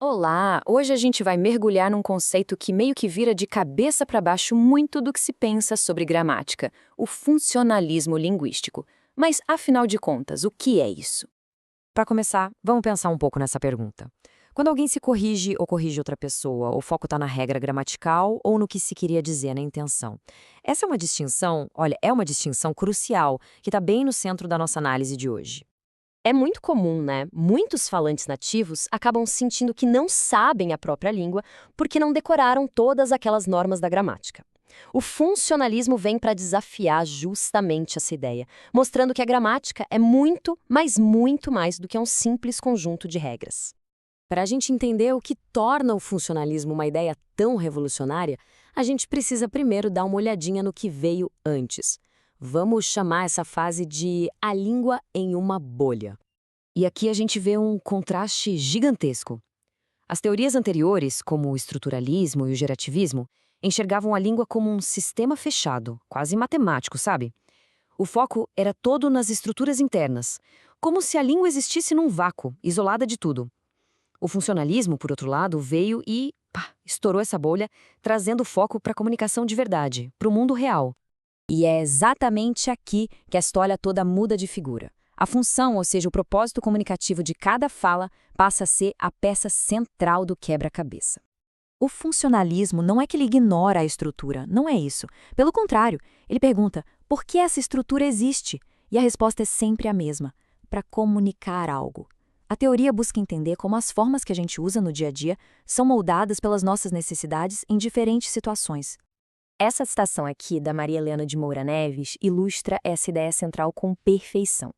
Olá! Hoje a gente vai mergulhar num conceito que meio que vira de cabeça para baixo muito do que se pensa sobre gramática, o funcionalismo linguístico. Mas, afinal de contas, o que é isso? Para começar, vamos pensar um pouco nessa pergunta. Quando alguém se corrige ou corrige outra pessoa, o foco está na regra gramatical ou no que se queria dizer na intenção? Essa é uma distinção, olha, é uma distinção crucial que está bem no centro da nossa análise de hoje. É muito comum, né? Muitos falantes nativos acabam sentindo que não sabem a própria língua porque não decoraram todas aquelas normas da gramática. O funcionalismo vem para desafiar justamente essa ideia, mostrando que a gramática é muito, mas muito mais do que um simples conjunto de regras. Para a gente entender o que torna o funcionalismo uma ideia tão revolucionária, a gente precisa primeiro dar uma olhadinha no que veio antes. Vamos chamar essa fase de a língua em uma bolha. E aqui a gente vê um contraste gigantesco. As teorias anteriores, como o estruturalismo e o gerativismo, enxergavam a língua como um sistema fechado, quase matemático, sabe? O foco era todo nas estruturas internas, como se a língua existisse num vácuo, isolada de tudo. O funcionalismo, por outro lado, veio e estourou essa bolha, trazendo foco para a comunicação de verdade, para o mundo real. E é exatamente aqui que a história toda muda de figura. A função, ou seja, o propósito comunicativo de cada fala, passa a ser a peça central do quebra-cabeça. O funcionalismo não é que ele ignora a estrutura, não é isso. Pelo contrário, ele pergunta por que essa estrutura existe? E a resposta é sempre a mesma: para comunicar algo. A teoria busca entender como as formas que a gente usa no dia a dia são moldadas pelas nossas necessidades em diferentes situações. Essa citação aqui da Maria Helena de Moura Neves ilustra essa ideia central com perfeição.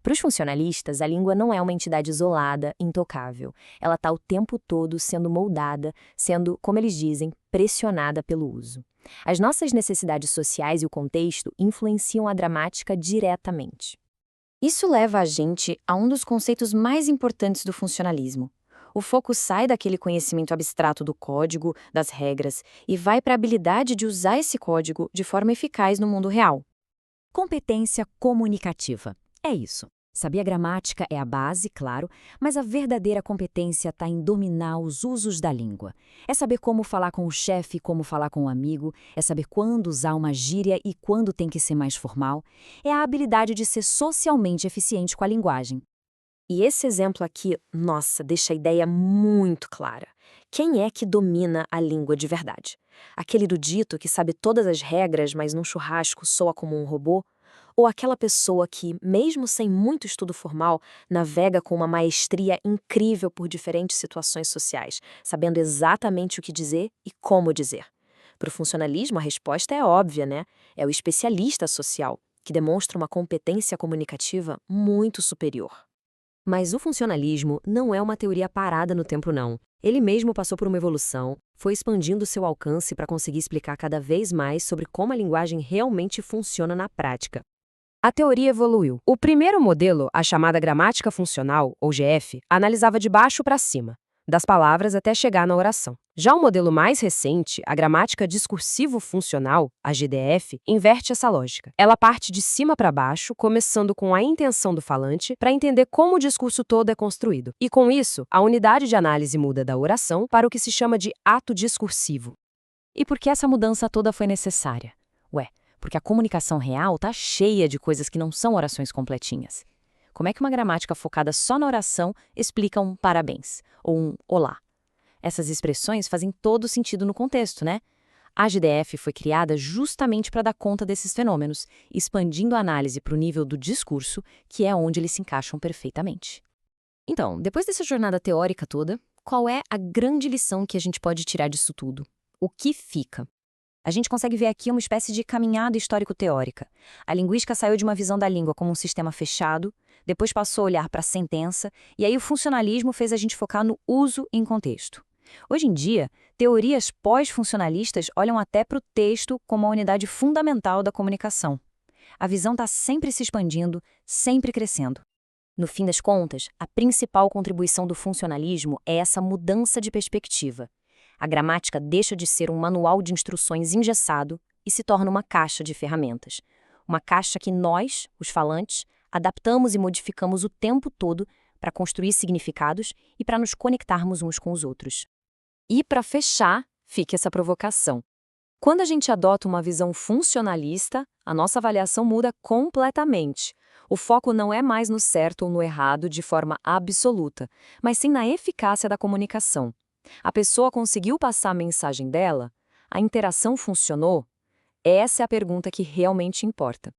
Para os funcionalistas, a língua não é uma entidade isolada, intocável. Ela está o tempo todo sendo moldada, sendo, como eles dizem, pressionada pelo uso. As nossas necessidades sociais e o contexto influenciam a gramática diretamente. Isso leva a gente a um dos conceitos mais importantes do funcionalismo. O foco sai daquele conhecimento abstrato do código, das regras, e vai para a habilidade de usar esse código de forma eficaz no mundo real. Competência comunicativa. É isso. Saber a gramática é a base, claro, mas a verdadeira competência está em dominar os usos da língua. É saber como falar com o chefe, como falar com o amigo, é saber quando usar uma gíria e quando tem que ser mais formal. É a habilidade de ser socialmente eficiente com a linguagem. E esse exemplo aqui, nossa, deixa a ideia muito clara. Quem é que domina a língua de verdade? Aquele do dito que sabe todas as regras, mas num churrasco soa como um robô? Ou aquela pessoa que, mesmo sem muito estudo formal, navega com uma maestria incrível por diferentes situações sociais, sabendo exatamente o que dizer e como dizer? Para o funcionalismo, a resposta é óbvia, né? É o especialista social, que demonstra uma competência comunicativa muito superior. Mas o funcionalismo não é uma teoria parada no tempo, não. Ele mesmo passou por uma evolução, foi expandindo seu alcance para conseguir explicar cada vez mais sobre como a linguagem realmente funciona na prática. A teoria evoluiu. O primeiro modelo, a chamada gramática funcional, ou GF, analisava de baixo para cima, das palavras até chegar na oração. Já o modelo mais recente, a gramática discursivo-funcional, a GDF, inverte essa lógica. Ela parte de cima para baixo, começando com a intenção do falante, para entender como o discurso todo é construído. E com isso, a unidade de análise muda da oração para o que se chama de ato discursivo. E por que essa mudança toda foi necessária? Porque a comunicação real está cheia de coisas que não são orações completinhas. Como é que uma gramática focada só na oração explica um parabéns ou um olá? Essas expressões fazem todo sentido no contexto, né? A GDF foi criada justamente para dar conta desses fenômenos, expandindo a análise para o nível do discurso, que é onde eles se encaixam perfeitamente. Então, depois dessa jornada teórica toda, qual é a grande lição que a gente pode tirar disso tudo? O que fica? A gente consegue ver aqui uma espécie de caminhada histórico-teórica. A linguística saiu de uma visão da língua como um sistema fechado, depois passou a olhar para a sentença, e aí o funcionalismo fez a gente focar no uso em contexto. Hoje em dia, teorias pós-funcionalistas olham até para o texto como a unidade fundamental da comunicação. A visão está sempre se expandindo, sempre crescendo. No fim das contas, a principal contribuição do funcionalismo é essa mudança de perspectiva. A gramática deixa de ser um manual de instruções engessado e se torna uma caixa de ferramentas. Uma caixa que nós, os falantes, adaptamos e modificamos o tempo todo para construir significados e para nos conectarmos uns com os outros. E para fechar, fique essa provocação. Quando a gente adota uma visão funcionalista, a nossa avaliação muda completamente. O foco não é mais no certo ou no errado de forma absoluta, mas sim na eficácia da comunicação. A pessoa conseguiu passar a mensagem dela? A interação funcionou? Essa é a pergunta que realmente importa.